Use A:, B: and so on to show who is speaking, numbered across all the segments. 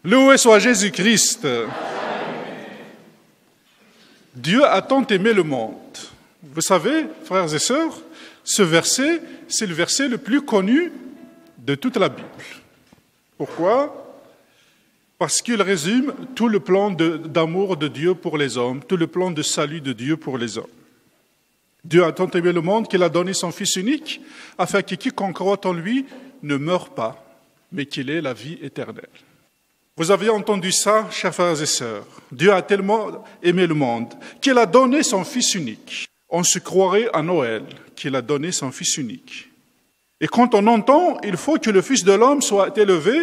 A: Loué soit Jésus-Christ. Dieu a tant aimé le monde. Vous savez, frères et sœurs, ce verset, c'est le verset le plus connu de toute la Bible. Pourquoi ? Parce qu'il résume tout le plan d'amour de Dieu pour les hommes, tout le plan de salut de Dieu pour les hommes. Dieu a tant aimé le monde qu'il a donné son Fils unique, afin que quiconque croit en lui ne meure pas, mais qu'il ait la vie éternelle. Vous avez entendu ça, chers frères et sœurs. Dieu a tellement aimé le monde qu'il a donné son Fils unique. On se croirait à Noël qu'il a donné son Fils unique. Et quand on entend « il faut que le Fils de l'homme soit élevé »,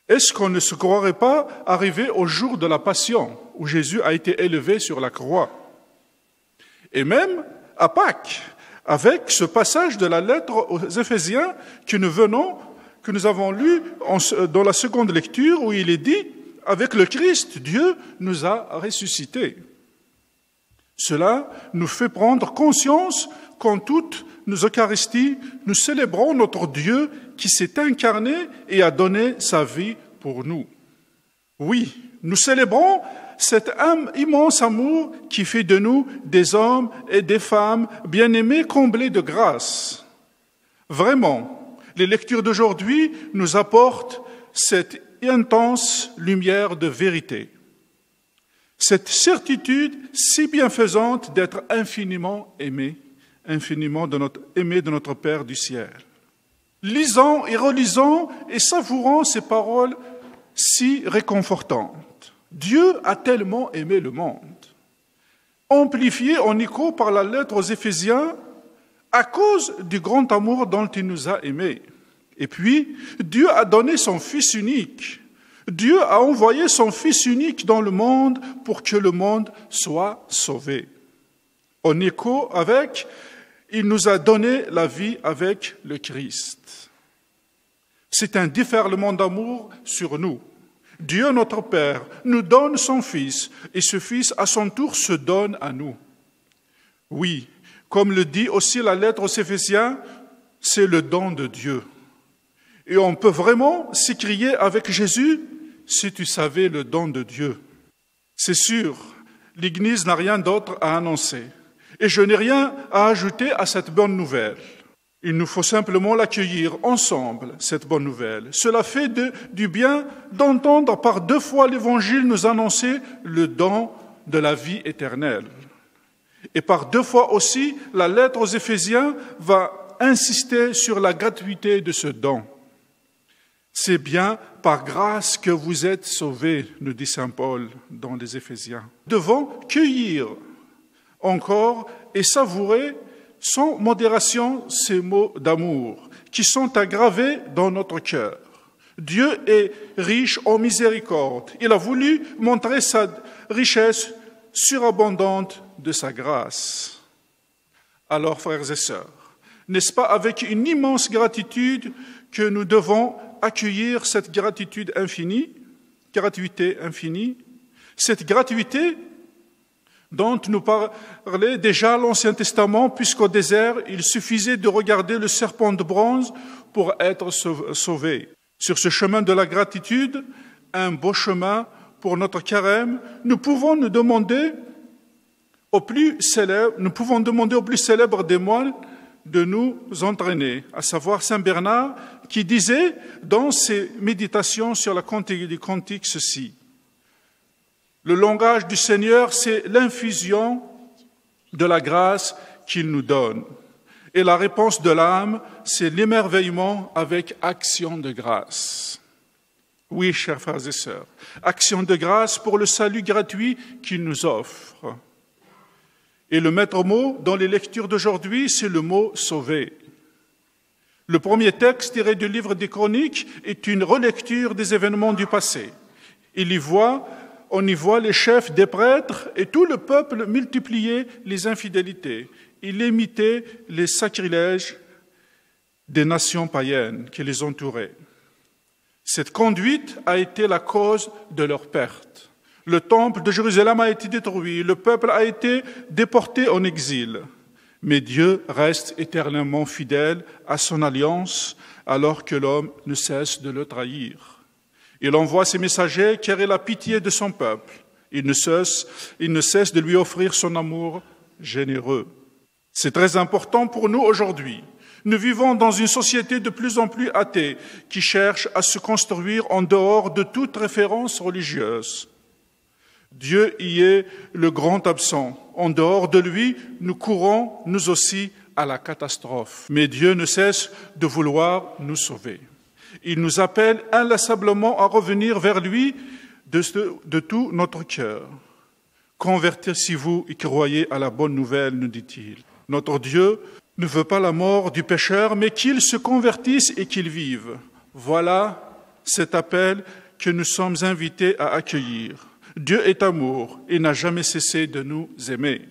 A: est-ce qu'on ne se croirait pas arrivé au jour de la Passion, où Jésus a été élevé sur la croix? Et même à Pâques, avec ce passage de la lettre aux Éphésiens que nous avons lu dans la seconde lecture, où il est dit « avec le Christ, Dieu nous a ressuscités ». Cela nous fait prendre conscience qu'en toutes nos Eucharisties, nous célébrons notre Dieu qui s'est incarné et a donné sa vie pour nous. Oui, nous célébrons cet immense amour qui fait de nous des hommes et des femmes bien-aimés comblés de grâce. Vraiment, les lectures d'aujourd'hui nous apportent cette intense lumière de vérité. Cette certitude si bienfaisante d'être infiniment aimé de notre Père du ciel. Lisant et relisant et savourant ces paroles si réconfortantes. Dieu a tellement aimé le monde. Amplifié en écho par la lettre aux Éphésiens à cause du grand amour dont il nous a aimés. Et puis, Dieu a donné son Fils unique. Dieu a envoyé son Fils unique dans le monde pour que le monde soit sauvé. En écho avec, il nous a donné la vie avec le Christ. C'est un déferlement d'amour sur nous. Dieu, notre Père, nous donne son Fils, et ce Fils, à son tour, se donne à nous. Oui, comme le dit aussi la lettre aux Éphésiens, c'est le don de Dieu. Et on peut vraiment s'écrier avec Jésus, si tu savais le don de Dieu. C'est sûr, l'Église n'a rien d'autre à annoncer. Et je n'ai rien à ajouter à cette bonne nouvelle. Il nous faut simplement l'accueillir ensemble, cette bonne nouvelle. Cela fait du bien d'entendre par 2 fois l'Évangile nous annoncer le don de la vie éternelle. Et par 2 fois aussi, la lettre aux Éphésiens va insister sur la gratuité de ce don. C'est bien par grâce que vous êtes sauvés, nous dit saint Paul dans les Éphésiens. Nous devons cueillir encore et savourer sans modération ces mots d'amour qui sont aggravés dans notre cœur. Dieu est riche en miséricorde. Il a voulu montrer sa richesse surabondante de sa grâce. Alors, frères et sœurs, n'est-ce pas avec une immense gratitude que nous devons accueillir cette gratuité infinie, cette gratuité dont nous parlait déjà l'Ancien Testament, puisqu'au désert, il suffisait de regarder le serpent de bronze pour être sauvé. Sur ce chemin de la gratitude, un beau chemin pour notre carême, nous pouvons demander au plus célèbre des moines de nous entraîner, à savoir saint Bernard, qui disait dans ses méditations sur la Cantique des Cantiques ceci: le langage du Seigneur, c'est l'infusion de la grâce qu'il nous donne. Et la réponse de l'âme, c'est l'émerveillement avec action de grâce. Oui, chers frères et sœurs, action de grâce pour le salut gratuit qu'il nous offre. Et le maître mot dans les lectures d'aujourd'hui, c'est le mot « sauver ». Le premier texte tiré du livre des Chroniques est une relecture des événements du passé. On y voit les chefs des prêtres et tout le peuple multiplier les infidélités. Il imitait les sacrilèges des nations païennes qui les entouraient. Cette conduite a été la cause de leur perte. Le temple de Jérusalem a été détruit, le peuple a été déporté en exil. Mais Dieu reste éternellement fidèle à son alliance alors que l'homme ne cesse de le trahir. Il envoie ses messagers car il a pitié de son peuple. Il ne cesse de lui offrir son amour généreux. C'est très important pour nous aujourd'hui. Nous vivons dans une société de plus en plus athée qui cherche à se construire en dehors de toute référence religieuse. Dieu y est le grand absent. En dehors de lui, nous courons, nous aussi, à la catastrophe. Mais Dieu ne cesse de vouloir nous sauver. Il nous appelle inlassablement à revenir vers lui de tout notre cœur. Convertissez-vous et croyez à la bonne nouvelle, nous dit-il. Notre Dieu ne veut pas la mort du pécheur, mais qu'il se convertisse et qu'il vive. Voilà cet appel que nous sommes invités à accueillir. Dieu est amour et n'a jamais cessé de nous aimer.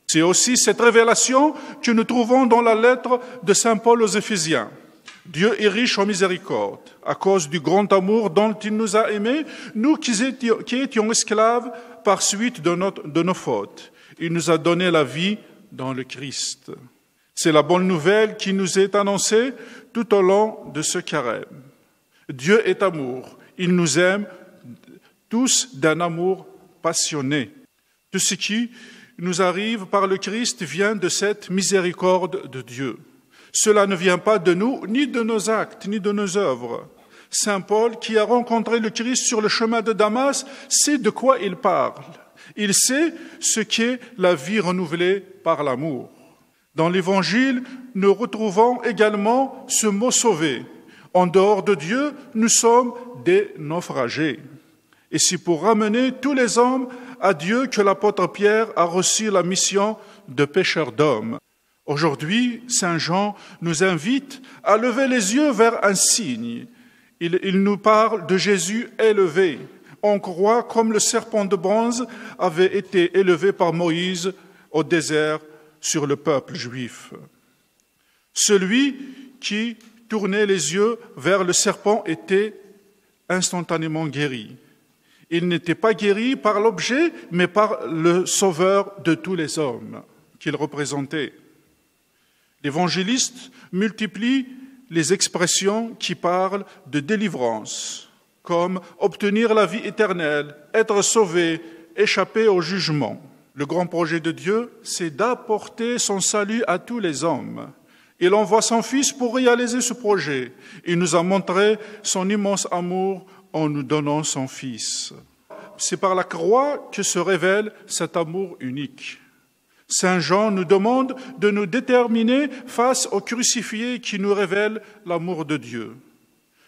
A: C'est aussi cette révélation que nous trouvons dans la lettre de saint Paul aux Éphésiens. Dieu est riche en miséricorde, à cause du grand amour dont il nous a aimés, nous qui étions esclaves par suite de nos fautes. Il nous a donné la vie dans le Christ. C'est la bonne nouvelle qui nous est annoncée tout au long de ce carême. Dieu est amour. Il nous aime tous d'un amour passionné. Tout ce qui nous arrive par le Christ vient de cette miséricorde de Dieu. Cela ne vient pas de nous, ni de nos actes, ni de nos œuvres. Saint Paul, qui a rencontré le Christ sur le chemin de Damas, sait de quoi il parle. Il sait ce qu'est la vie renouvelée par l'amour. Dans l'Évangile, nous retrouvons également ce mot « sauver ». En dehors de Dieu, nous sommes des naufragés. Et c'est pour ramener tous les hommes à Dieu que l'apôtre Pierre a reçu la mission de pêcheur d'hommes. Aujourd'hui, Saint Jean nous invite à lever les yeux vers un signe. Il nous parle de Jésus élevé. On croit comme le serpent de bronze avait été élevé par Moïse au désert sur le peuple juif. Celui qui tournait les yeux vers le serpent était instantanément guéri. Il n'était pas guéri par l'objet, mais par le sauveur de tous les hommes qu'il représentait. L'évangéliste multiplie les expressions qui parlent de délivrance, comme obtenir la vie éternelle, être sauvé, échapper au jugement. Le grand projet de Dieu, c'est d'apporter son salut à tous les hommes. Il envoie son Fils pour réaliser ce projet. Il nous a montré son immense amour en nous donnant son Fils. C'est par la croix que se révèle cet amour unique. Saint Jean nous demande de nous déterminer face au crucifié qui nous révèle l'amour de Dieu.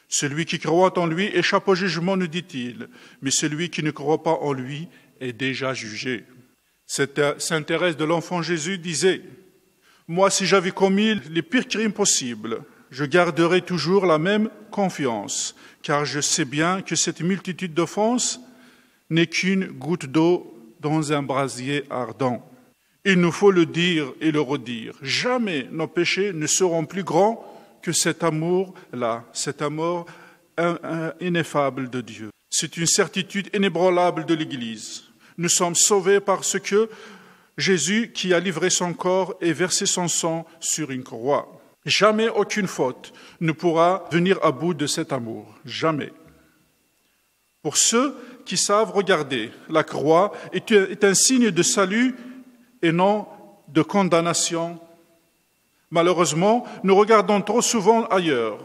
A: Celui qui croit en lui échappe au jugement, nous dit-il, mais celui qui ne croit pas en lui est déjà jugé. Sainte Thérèse de l'Enfant Jésus disait « Moi, si j'avais commis les pires crimes possibles, je garderais toujours la même confiance, car je sais bien que cette multitude d'offenses n'est qu'une goutte d'eau dans un brasier ardent. » Il nous faut le dire et le redire. Jamais nos péchés ne seront plus grands que cet amour-là, cet amour ineffable de Dieu. C'est une certitude inébranlable de l'Église. Nous sommes sauvés parce que Jésus, qui a livré son corps et versé son sang sur une croix. Jamais aucune faute ne pourra venir à bout de cet amour. Jamais. Pour ceux qui savent regarder, la croix est un signe de salut et non de condamnation. Malheureusement, nous regardons trop souvent ailleurs.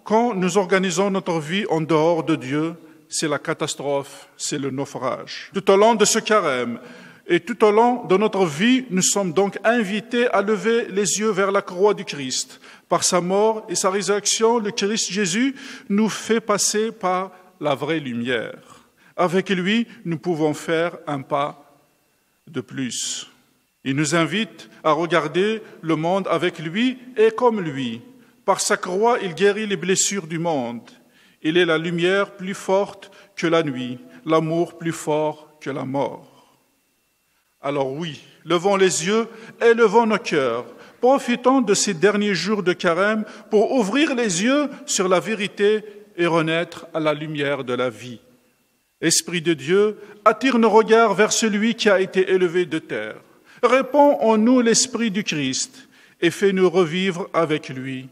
A: Quand nous organisons notre vie en dehors de Dieu, c'est la catastrophe, c'est le naufrage. Tout au long de ce carême et tout au long de notre vie, nous sommes donc invités à lever les yeux vers la croix du Christ. Par sa mort et sa résurrection, le Christ Jésus nous fait passer par la vraie lumière. Avec lui, nous pouvons faire un pas de plus. Il nous invite à regarder le monde avec lui et comme lui. Par sa croix, il guérit les blessures du monde. Il est la lumière plus forte que la nuit, l'amour plus fort que la mort. Alors oui, levons les yeux et levons nos cœurs. Profitons de ces derniers jours de carême pour ouvrir les yeux sur la vérité et renaître à la lumière de la vie. Esprit de Dieu, attire nos regards vers celui qui a été élevé de terre. Répands en nous l'Esprit du Christ et fais-nous revivre avec lui.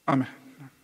A: Amen.